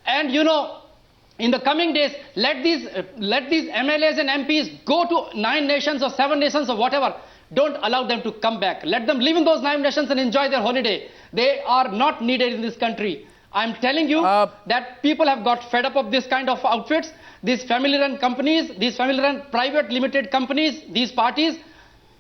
And in the coming days, let these MLAs and MPs go to 9 nations or 7 nations or whatever. Don't allow them to come back. Let them live in those 9 nations and enjoy their holiday. They are not needed in this country. I'm telling you that people have got fed up of this kind of outfits, these family-run companies, these family-run private limited companies, these parties.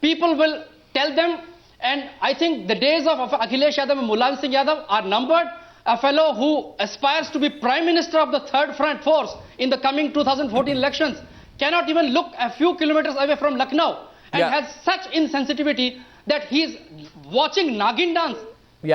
People will tell them, and I think the days of Akhilesh Yadav and Mulayam Singh Yadav are numbered. A fellow who aspires to be Prime Minister of the Third Front Force in the coming 2014 elections cannot even look a few kilometers away from Lucknow and has such insensitivity that he's watching Nagin dance.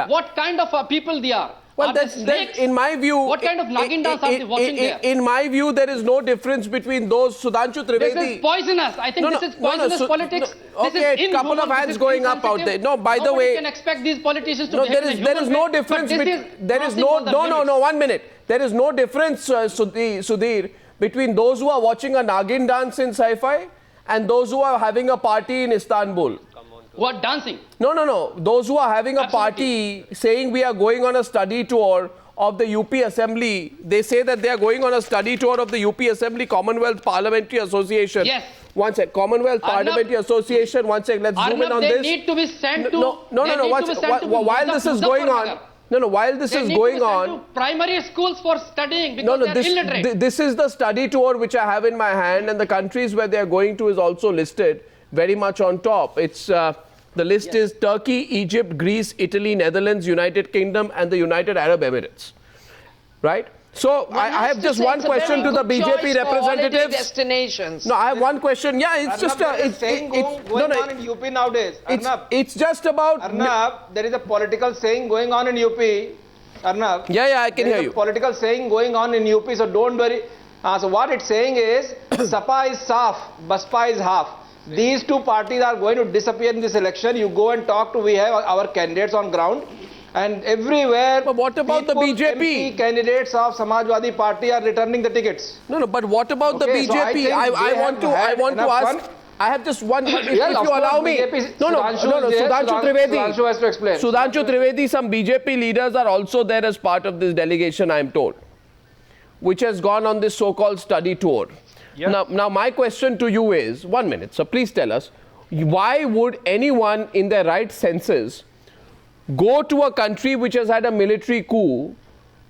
What kind of people they are? Well, in my view, what kind of Nagin dance are they watching there? In my view, there is no difference between those. Sudhanshu Trivedi. This is poisonous. I think this is poisonous politics. Okay, a couple of hands going up out there. No, by the way, can expect these politicians to behave there is no difference. There is no. 1 minute. There is no difference, Sudhir, between those who are watching a Nagin dance in Saifai and those who are having a party in Istanbul. Who are dancing? No. Those who are having a party saying we are going on a study tour of the UP Assembly, they say that they are going on a study tour of the UP Assembly Commonwealth Parliamentary Association. Yes. One sec. Commonwealth Parliamentary Association. One sec. Let's zoom in on this. They need to be sent to... No. While this is going on... while this is going on... primary schools for studying because they are illiterate. This is the study tour which I have in my hand, and the countries where they are going to is also listed very much on top. It's the list is Turkey, Egypt, Greece, Italy, Netherlands, United Kingdom, and the United Arab Emirates. Right? So I have just one question to the BJP representatives. Destinations. No, I have one question. Yeah, it's Arnab, just going on in UP nowadays. Arnab, it's just about Arnab, there is a political saying going on in UP. Arnab. Yeah, I can hear you. Political saying going on in UP, so don't worry. So what it's saying is, Sapa is Saf, Baspa is half. These two parties are going to disappear in this election. You go and talk to, we have our candidates on ground. And everywhere, but what about the BJP? MP candidates of Samajwadi Party are returning the tickets. No, but what about the BJP? So I want to ask. Fun. I have just one. If you allow me. Sudhanshu Trivedi. Sudhanshu has to explain. Sudhanshu Trivedi, some BJP leaders are also there as part of this delegation, I am told, which has gone on this so-called study tour. Yeah. Now, my question to you is, 1 minute, so please tell us, why would anyone in their right senses go to a country which has had a military coup,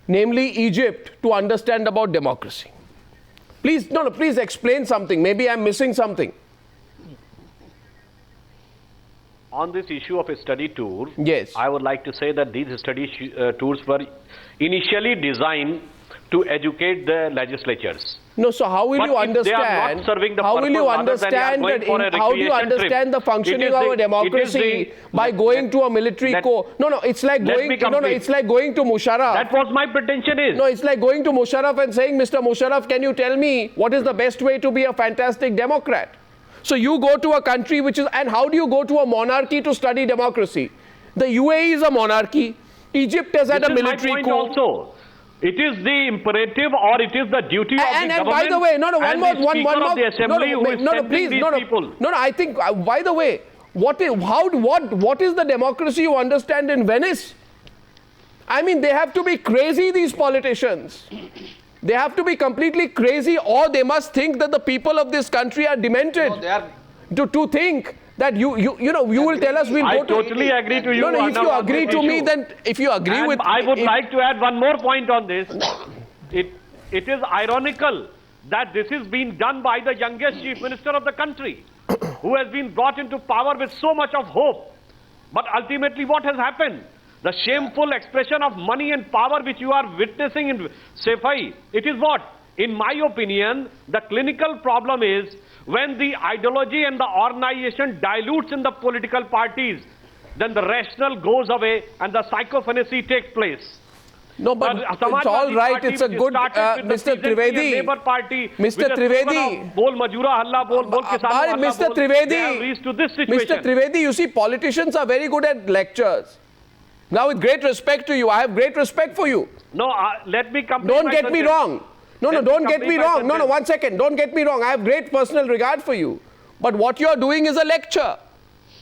namely Egypt, to understand about democracy? Please, please explain something. Maybe I'm missing something. On this issue of a study tour, yes, I would like to say that these study tours were initially designed to educate the legislatures. No, so how will you understand? How will you understand the functioning of a democracy by going to a military coup? No, it's like going. It's like going to Musharraf. That was my pretension is. No, it's like going to Musharraf and saying, Mr. Musharraf, can you tell me what is the best way to be a fantastic Democrat? So you go to a country which is, and how do you go to a monarchy to study democracy? The UAE is a monarchy. Egypt has had a military coup. Also. It is the imperative or it is the duty of the government. And by the way, one more. The assembly I think, by the way, what is the democracy you understand in Venice? I mean, they have to be crazy, these politicians. They have to be completely crazy, or they must think that the people of this country are demented. No, they are to think that you will tell us we'll go to... I totally agree to you. No, if you agree to me, then if you agree with... I would like to add one more point on this. It is ironical that this is being done by the youngest chief minister of the country, who has been brought into power with so much of hope. But ultimately what has happened? The shameful expression of money and power which you are witnessing in Saifai, it is what? In my opinion, the clinical problem is when the ideology and the organization dilutes in the political parties, then the rational goes away and the psychophantasy takes place. No, but it's all right. It's a good, Mr. Trivedi. Labour Party, Mr. Trivedi. Mr. Trivedi. Mr. Trivedi, you see, politicians are very good at lectures. Now, with great respect to you, I have great respect for you. No, let me complete. Don't get me wrong. No, don't get me wrong. No, 1 second. Don't get me wrong. I have great personal regard for you. But what you are doing is a lecture.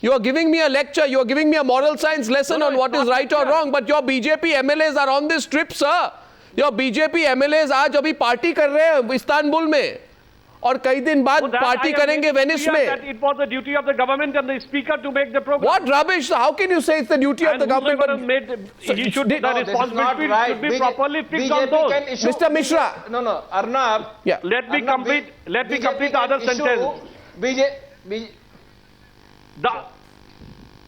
You are giving me a lecture. You are giving me a moral science lesson on what is right or wrong. But your BJP MLAs are on this trip, sir. Your BJP MLAs आज अभी party कर रहे हैं Istanbul में और कई दिन बाद पार्टी करेंगे वेनिस में. It was the duty of the government and the speaker to make the program. What rubbish? How can you say it's the duty of the government? The responsibility should be properly fixed on those. Mr. Misra. No, Arnab. Yeah. Let me complete the other sentence.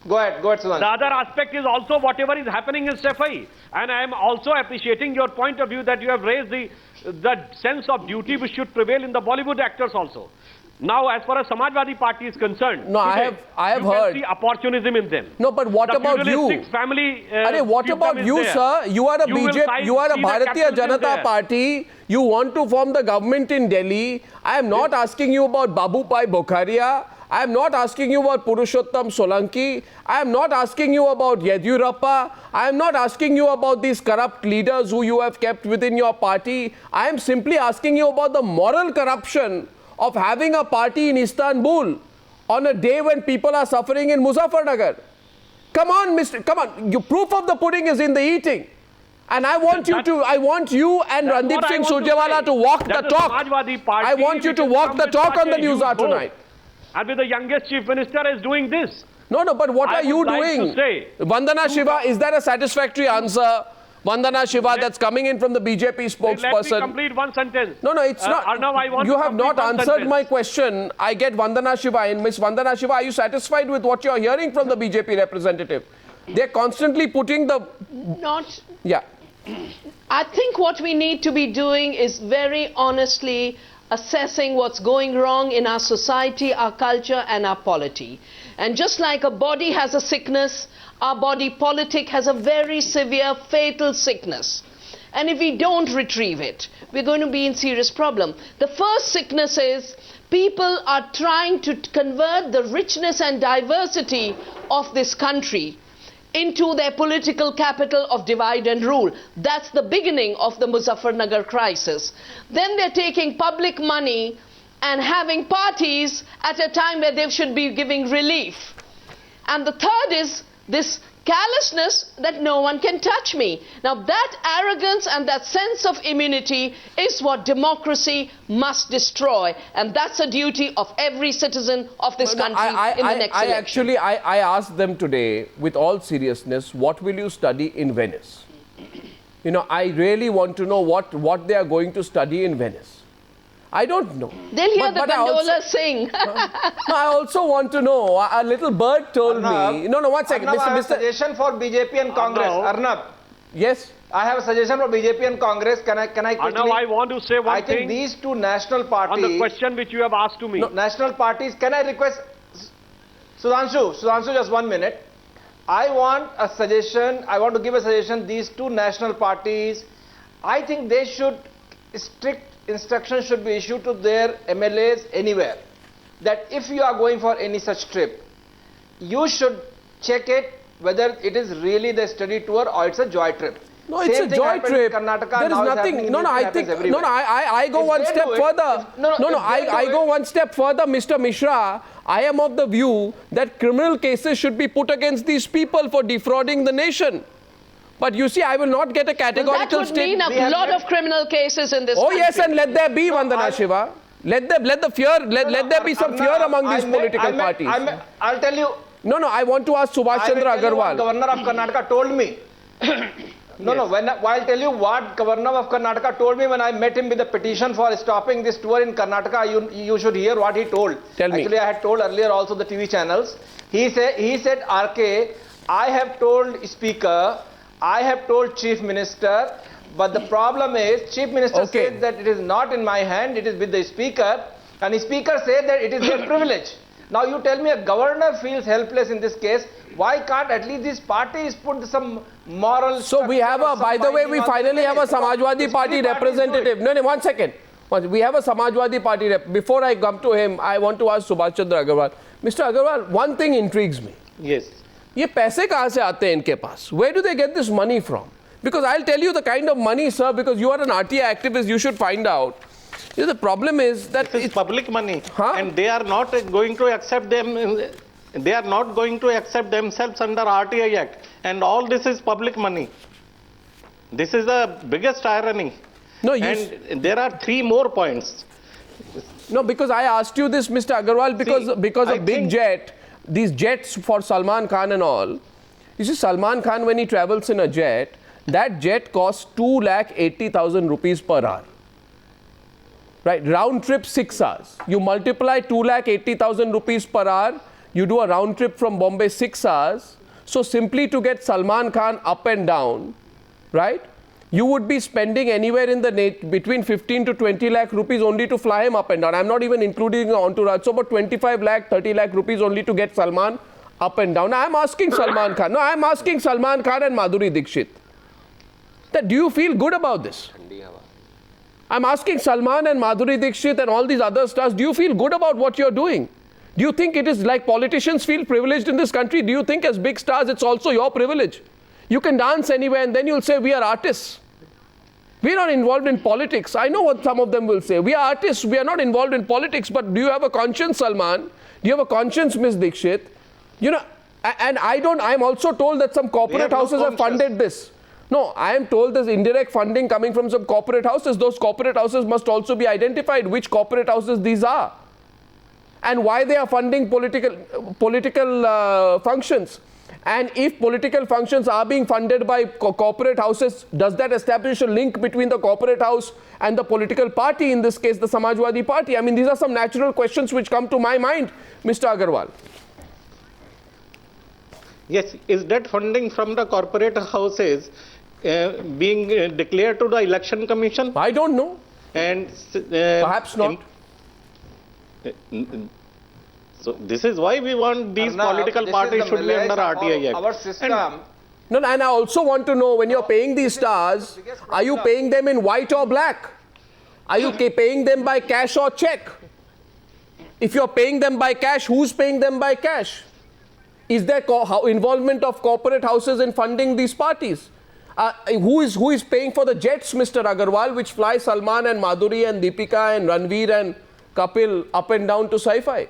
Go ahead, Sudhanshu. The other aspect is also whatever is happening in Saifai. And I am also appreciating your point of view that you have raised the sense of duty which should prevail in the Bollywood actors also. Now, as far as Samajwadi Party is concerned, no, today, I have you heard. Can see opportunism in them. No, but what about you? Family, what about you, sir? You are a BJP, you are a Bharatiya Janata Party. You want to form the government in Delhi. I am not asking you about Babu Pai Bokharia. I am not asking you about Purushottam Solanki. I am not asking you about Yediyurappa. I am not asking you about these corrupt leaders who you have kept within your party. I am simply asking you about the moral corruption of having a party in Istanbul on a day when people are suffering in Muzaffarnagar. Come on, come on. Your proof of the pudding is in the eating. And I want you and Randeep Singh Surjewala to walk the talk. I want you to walk the talk on the Newshour tonight. And with the youngest chief minister is doing this. No, but what are you doing? Vandana Shiva, is that a satisfactory answer? Vandana Shiva, that's coming in from the BJP spokesperson. Let me complete one sentence. No, it's not. Arnab, you have not answered my question. I get Vandana Shiva in. Miss Vandana Shiva, are you satisfied with what you're hearing from the BJP representative? They're constantly putting the... Not... Yeah. I think what we need to be doing is very honestly assessing what's going wrong in our society, our culture and our polity. And just like a body has a sickness, our body politic has a very severe fatal sickness. And if we don't retrieve it, we're going to be in serious problem. The first sickness is people are trying to convert the richness and diversity of this country into their political capital of divide and rule. That's the beginning of the Muzaffarnagar crisis. Then they're taking public money and having parties at a time where they should be giving relief. And the third is this callousness that no one can touch me. Now that arrogance and that sense of immunity is what democracy must destroy, and that's a duty of every citizen of this country in the next election. I asked them today with all seriousness, what will you study in Venice? You know, I really want to know what they are going to study in Venice. I don't know. They'll hear the gondola sing. No, I also want to know. A little bird told me. No, one second. Arnab, I have a suggestion for BJP and Congress. Arnab. Yes. I have a suggestion for BJP and Congress. Can I quickly? Arnab, I want to say one thing. I think these two national parties. On the question which you have asked to me. No, national parties. Can I request Sudhanshu, just 1 minute. I want a suggestion. I want to give a suggestion. These two national parties, I think they should strict instructions should be issued to their MLAs anywhere that if you are going for any such trip, you should check it whether it is really the study tour or it's a joy trip. No, it's a joy trip. There is nothing. I go one step further. I go one step further, Mr. Misra. I am of the view that criminal cases should be put against these people for defrauding the nation. But you see, I will not get a categorical statement. That would mean a lot of criminal cases in this country. Oh yes, and let there be, Vandana Shiva. Let there be some fear among these political parties. I'll tell you. No, I want to ask Subhash Chandra Agarwal. Governor of Karnataka told me. I'll tell you what Governor of Karnataka told me when I met him with a petition for stopping this tour in Karnataka. You should hear what he told. Tell me. Actually, I had told earlier also the TV channels. He said, RK, I have told Speaker, I have told Chief Minister, but the problem is Chief Minister said that it is not in my hand, it is with the Speaker, and the Speaker said that it is their privilege. Now you tell me a governor feels helpless in this case, why can't at least these parties put some moral... So we have by the way, we finally have a Samajwadi Party representative. No, 1 second. We have a Samajwadi Party rep. Before I come to him, I want to ask Subhash Chandra Agarwal. Mr. Agarwal, one thing intrigues me. Yes. ये पैसे कहाँ से आते हैं इनके पास? Where do they get this money from? Because I'll tell you the kind of money, sir, because you are an RTI activist, you should find out. The problem is that it's public money, and they are not going to accept them. They are not going to accept themselves under RTI Act, and all this is public money. This is the biggest irony. No, and there are 3 more points. No, because I asked you this, Mr. Agarwal, because a big jet, these jets for Salman Khan and all, you see, Salman Khan, when he travels in a jet, that jet costs 2,80,000 rupees per hour. Right, round trip 6 hours. You multiply 2,80,000 rupees per hour, you do a round trip from Bombay 6 hours. So simply to get Salman Khan up and down, right, you would be spending anywhere in the between 15 to 20 lakh rupees only to fly him up and down. I'm not even including the entourage. So about 25 lakh, 30 lakh rupees only to get Salman up and down. Now I'm asking Salman Khan. No, I'm asking Salman Khan and Madhuri Dixit. That do you feel good about this? I'm asking Salman and Madhuri Dixit and all these other stars, do you feel good about what you're doing? Do you think it is like politicians feel privileged in this country? Do you think as big stars it's also your privilege? You can dance anywhere and then you'll say we are artists. We are not involved in politics. I know what some of them will say. We are artists. We are not involved in politics. But do you have a conscience, Salman? Do you have a conscience, Ms. Dixit? You know, and I'm also told that some corporate houses have funded this. No, I am told there's indirect funding coming from some corporate houses. Those corporate houses must also be identified which corporate houses these are and why they are funding political functions. And if political functions are being funded by corporate houses, does that establish a link between the corporate house and the political party, in this case the Samajwadi Party? I mean, these are some natural questions which come to my mind, Mr. Agarwal. Yes, is that funding from the corporate houses being declared to the Election Commission? I don't know. And perhaps not. So this is why we want these political parties should be under RTI Act. Our system. And I also want to know, when you're paying these stars, are you paying them in white or black? Are you paying them by cash or check? If you're paying them by cash, who's paying them by cash? Is there involvement of corporate houses in funding these parties? Who is paying for the jets, Mr. Agarwal, which fly Salman and Madhuri and Deepika and Ranveer and Kapil up and down to Saifai?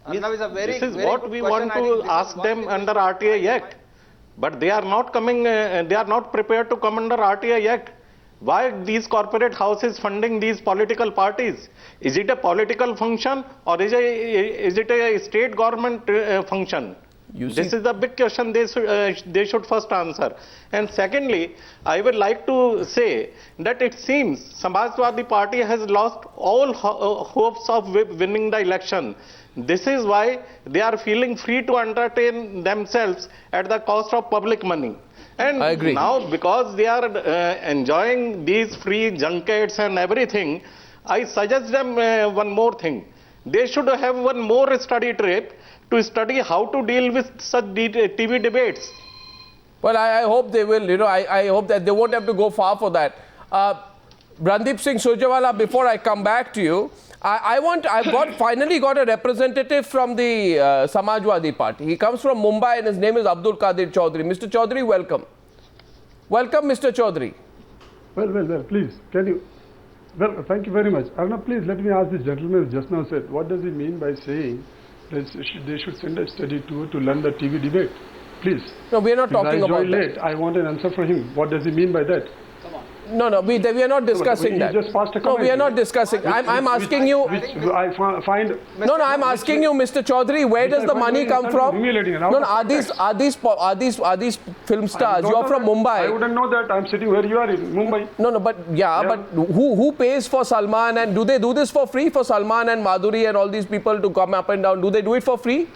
This is what we want to ask them under RTI Act. But they are not coming, they are not prepared to come under RTI Act. Why these corporate houses funding these political parties? Is it a political function or is it a state government function? This is the big question they should first answer. And secondly, I would like to say that it seems Samajwadi Party has lost all hopes of winning the election. This is why they are feeling free to entertain themselves at the cost of public money. And I agree. Now, because they are enjoying these free junkets and everything, I suggest them one more thing. They should have one more study trip to study how to deal with such TV debates. Well, I hope they will. You know, I hope that they won't have to go far for that. Randeep Singh Surjewala, before I come back to you, I've finally got a representative from the Samajwadi Party. He comes from Mumbai and his name is Abdul Qadir Chaudhary. Mr. Chaudhary, welcome. Welcome, Mr. Chaudhary. Well, please, can you... Well, thank you very much. Arnab, please let me ask this gentleman who just now said, what does he mean by saying that they should send a study tour to learn the TV debate? Please. No, we are not talking about that. I want an answer from him. What does he mean by that? No, we are not discussing that. No, we are not discussing. I'm asking you. I'm asking you, Mr. Chaudhary, where does the money come from? No, are these film stars? You are from Mumbai. I wouldn't know that. I'm sitting where you are in Mumbai. No, but who pays for Salman, and do they do this for free for Salman and Madhuri and all these people to come up and down? Do they do it for free?